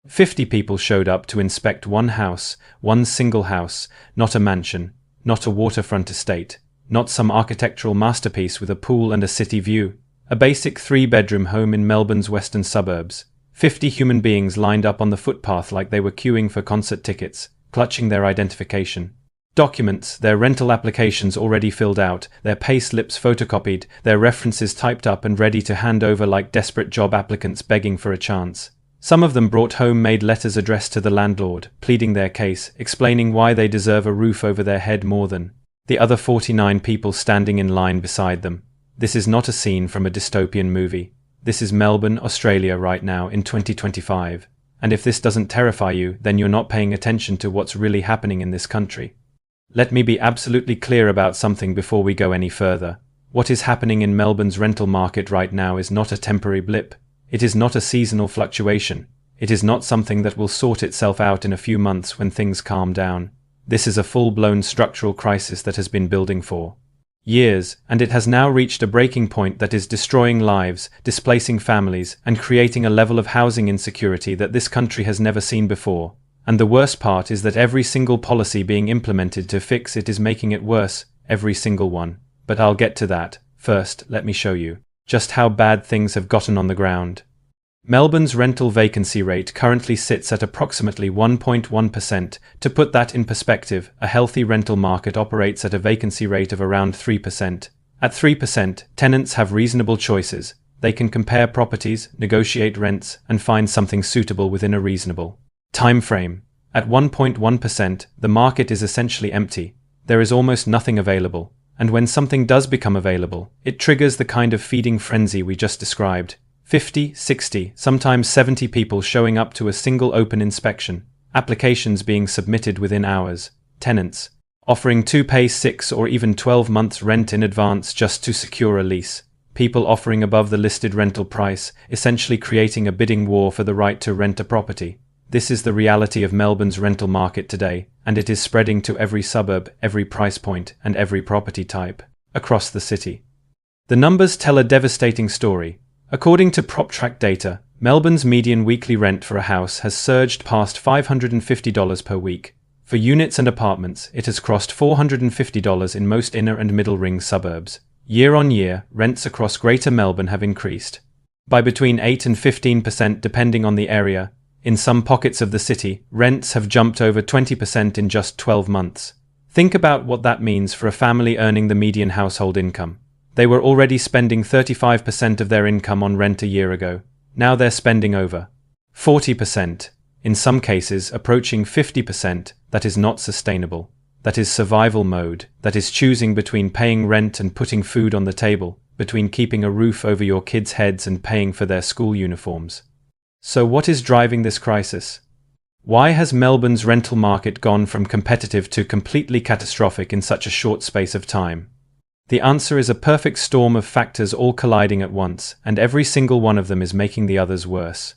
50 people showed up to inspect one house, one single house, not a mansion, not a waterfront estate, not some architectural masterpiece with a pool and a city view. A basic 3-bedroom home in Melbourne's western suburbs. 50 human beings lined up on the footpath like they were queuing for concert tickets, clutching their identification documents, their rental applications already filled out, their pay slips photocopied, their references typed up and ready to hand over like desperate job applicants begging for a chance. Some of them brought homemade letters addressed to the landlord, pleading their case, explaining why they deserve a roof over their head more than the other 49 people standing in line beside them. This is not a scene from a dystopian movie. This is Melbourne, Australia right now in 2025. And if this doesn't terrify you, then you're not paying attention to what's really happening in this country. Let me be absolutely clear about something before we go any further. What is happening in Melbourne's rental market right now is not a temporary blip. It is not a seasonal fluctuation. It is not something that will sort itself out in a few months when things calm down. This is a full-blown structural crisis that has been building for years, and it has now reached a breaking point that is destroying lives, displacing families, and creating a level of housing insecurity that this country has never seen before. And the worst part is that every single policy being implemented to fix it is making it worse, every single one. But I'll get to that. First, let me show you just how bad things have gotten on the ground. Melbourne's rental vacancy rate currently sits at approximately 1.1%. To put that in perspective, a healthy rental market operates at a vacancy rate of around 3%. At 3%, tenants have reasonable choices. They can compare properties, negotiate rents, and find something suitable within a reasonable time frame. At 1.1%, the market is essentially empty. There is almost nothing available. And when something does become available, it triggers the kind of feeding frenzy we just described. 50, 60, sometimes 70 people showing up to a single open inspection, applications being submitted within hours, tenants offering to pay 6 or even 12 months rent in advance just to secure a lease, people offering above the listed rental price, essentially creating a bidding war for the right to rent a property. This is the reality of Melbourne's rental market today, and it is spreading to every suburb, every price point, and every property type across the city. The numbers tell a devastating story. According to PropTrack data, Melbourne's median weekly rent for a house has surged past $550 per week. For units and apartments, it has crossed $450 in most inner and middle ring suburbs. Year on year, rents across Greater Melbourne have increased by between 8 and 15% depending on the area. In some pockets of the city, rents have jumped over 20% in just 12 months. Think about what that means for a family earning the median household income. They were already spending 35% of their income on rent a year ago. Now they're spending over 40%. In some cases, approaching 50%. That is not sustainable. That is survival mode. That is choosing between paying rent and putting food on the table, between keeping a roof over your kids' heads and paying for their school uniforms. So what is driving this crisis? Why has Melbourne's rental market gone from competitive to completely catastrophic in such a short space of time? The answer is a perfect storm of factors all colliding at once, and every single one of them is making the others worse.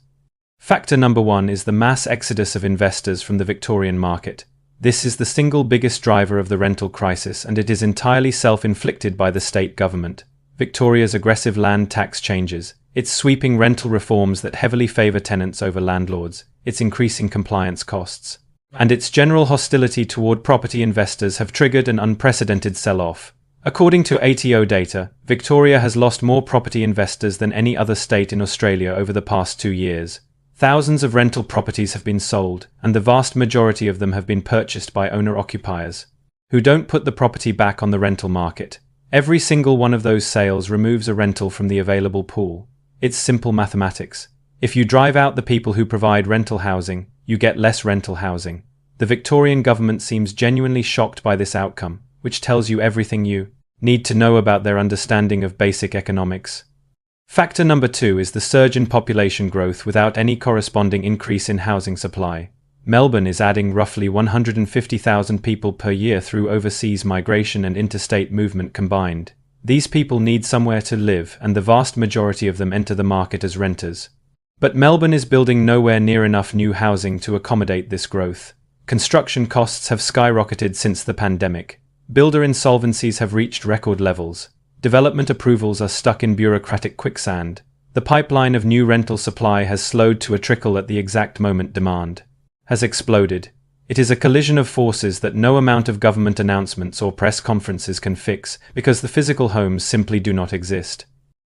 Factor number 1 is the mass exodus of investors from the Victorian market. This is the single biggest driver of the rental crisis, and it is entirely self-inflicted by the state government. Victoria's aggressive land tax changes, its sweeping rental reforms that heavily favour tenants over landlords, its increasing compliance costs, and its general hostility toward property investors have triggered an unprecedented sell-off. According to ATO data, Victoria has lost more property investors than any other state in Australia over the past 2 years. Thousands of rental properties have been sold, and the vast majority of them have been purchased by owner-occupiers, who don't put the property back on the rental market. Every single one of those sales removes a rental from the available pool. It's simple mathematics. If you drive out the people who provide rental housing, you get less rental housing. The Victorian government seems genuinely shocked by this outcome, which tells you everything you need to know about their understanding of basic economics. Factor number 2 is the surge in population growth without any corresponding increase in housing supply. Melbourne is adding roughly 150,000 people per year through overseas migration and interstate movement combined. These people need somewhere to live, and the vast majority of them enter the market as renters. But Melbourne is building nowhere near enough new housing to accommodate this growth. Construction costs have skyrocketed since the pandemic. Builder insolvencies have reached record levels. Development approvals are stuck in bureaucratic quicksand. The pipeline of new rental supply has slowed to a trickle at the exact moment demand has exploded. It is a collision of forces that no amount of government announcements or press conferences can fix because the physical homes simply do not exist.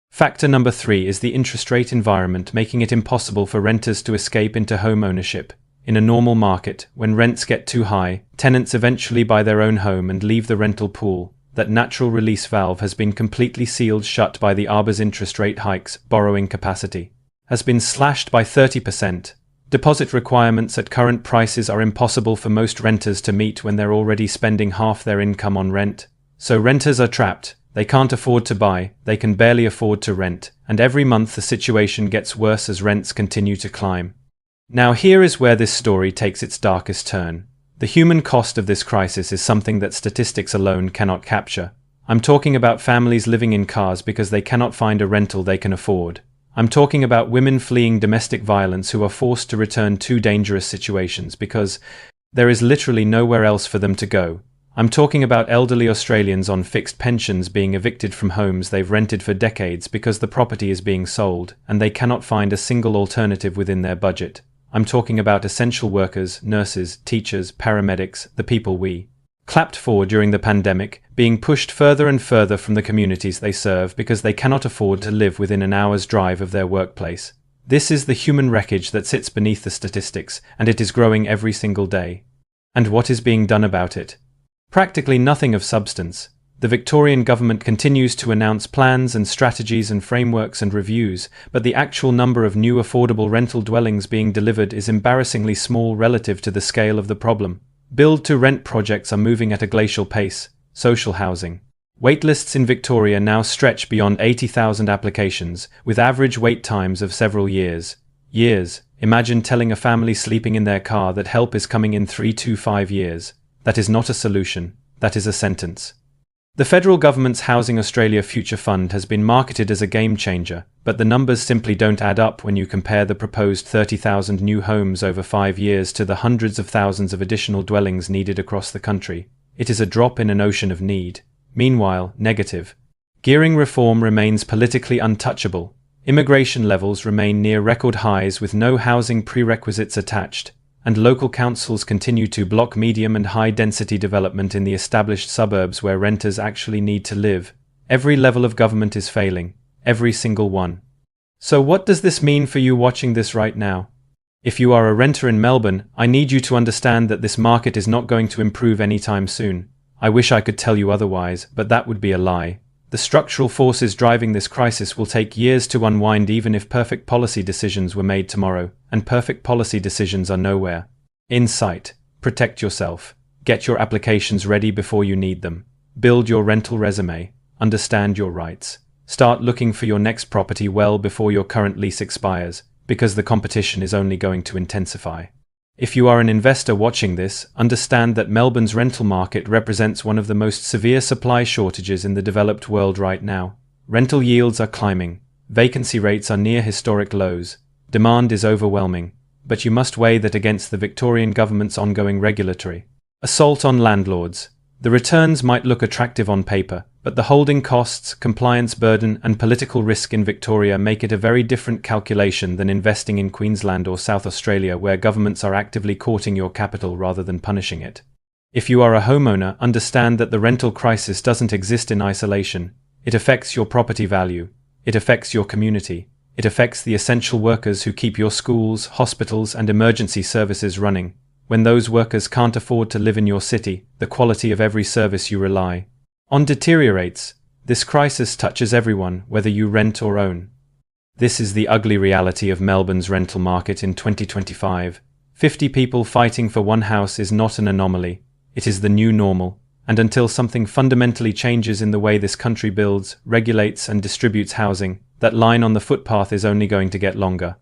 Factor number 3 is the interest rate environment, making it impossible for renters to escape into home ownership. In a normal market, when rents get too high, tenants eventually buy their own home and leave the rental pool. That natural release valve has been completely sealed shut by the ARBA's interest rate hikes. Borrowing capacity has been slashed by 30%. Deposit requirements at current prices are impossible for most renters to meet when they're already spending half their income on rent. So renters are trapped. They can't afford to buy, they can barely afford to rent, and every month the situation gets worse as rents continue to climb. Now here is where this story takes its darkest turn. The human cost of this crisis is something that statistics alone cannot capture. I'm talking about families living in cars because they cannot find a rental they can afford. I'm talking about women fleeing domestic violence who are forced to return to dangerous situations because there is literally nowhere else for them to go. I'm talking about elderly Australians on fixed pensions being evicted from homes they've rented for decades because the property is being sold and they cannot find a single alternative within their budget. I'm talking about essential workers, nurses, teachers, paramedics, the people we clapped for during the pandemic, being pushed further and further from the communities they serve because they cannot afford to live within an hour's drive of their workplace. This is the human wreckage that sits beneath the statistics, and it is growing every single day. And what is being done about it? Practically nothing of substance. The Victorian government continues to announce plans and strategies and frameworks and reviews, but the actual number of new affordable rental dwellings being delivered is embarrassingly small relative to the scale of the problem. Build-to-rent projects are moving at a glacial pace. Social housing waitlists in Victoria now stretch beyond 80,000 applications, with average wait times of several years. Imagine telling a family sleeping in their car that help is coming in 3 to 5 years. That is not a solution, that is a sentence. The federal government's Housing Australia Future Fund has been marketed as a game changer, but the numbers simply don't add up when you compare the proposed 30,000 new homes over 5 years to the hundreds of thousands of additional dwellings needed across the country. It is a drop in an ocean of need. Meanwhile, negative. Gearing reform remains politically untouchable. Immigration levels remain near record highs with no housing prerequisites attached. And local councils continue to block medium and high-density development in the established suburbs where renters actually need to live. Every level of government is failing. Every single one. So what does this mean for you watching this right now? If you are a renter in Melbourne, I need you to understand that this market is not going to improve anytime soon. I wish I could tell you otherwise, but that would be a lie. The structural forces driving this crisis will take years to unwind even if perfect policy decisions were made tomorrow, and perfect policy decisions are nowhere in sight. Protect yourself. Get your applications ready before you need them. Build your rental resume. Understand your rights. Start looking for your next property well before your current lease expires, because the competition is only going to intensify. If you are an investor watching this, understand that Melbourne's rental market represents one of the most severe supply shortages in the developed world right now. Rental yields are climbing. Vacancy rates are near historic lows. Demand is overwhelming. But you must weigh that against the Victorian government's ongoing regulatory assault on landlords. The returns might look attractive on paper, but the holding costs, compliance burden, and political risk in Victoria make it a very different calculation than investing in Queensland or South Australia, where governments are actively courting your capital rather than punishing it. If you are a homeowner, understand that the rental crisis doesn't exist in isolation. It affects your property value. It affects your community. It affects the essential workers who keep your schools, hospitals, and emergency services running. When those workers can't afford to live in your city, the quality of every service you rely on deteriorates. This crisis touches everyone, whether you rent or own. This is the ugly reality of Melbourne's rental market in 2025. 50 people fighting for one house is not an anomaly. It is the new normal, and until something fundamentally changes in the way this country builds, regulates, and distributes housing, that line on the footpath is only going to get longer.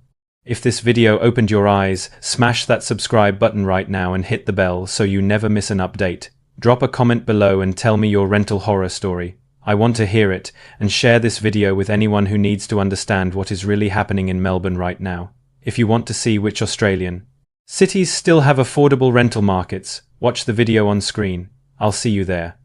If this video opened your eyes, smash that subscribe button right now and hit the bell so you never miss an update. Drop a comment below and tell me your rental horror story. I want to hear it, and share this video with anyone who needs to understand what is really happening in Melbourne right now. If you want to see which Australian cities still have affordable rental markets, watch the video on screen. I'll see you there.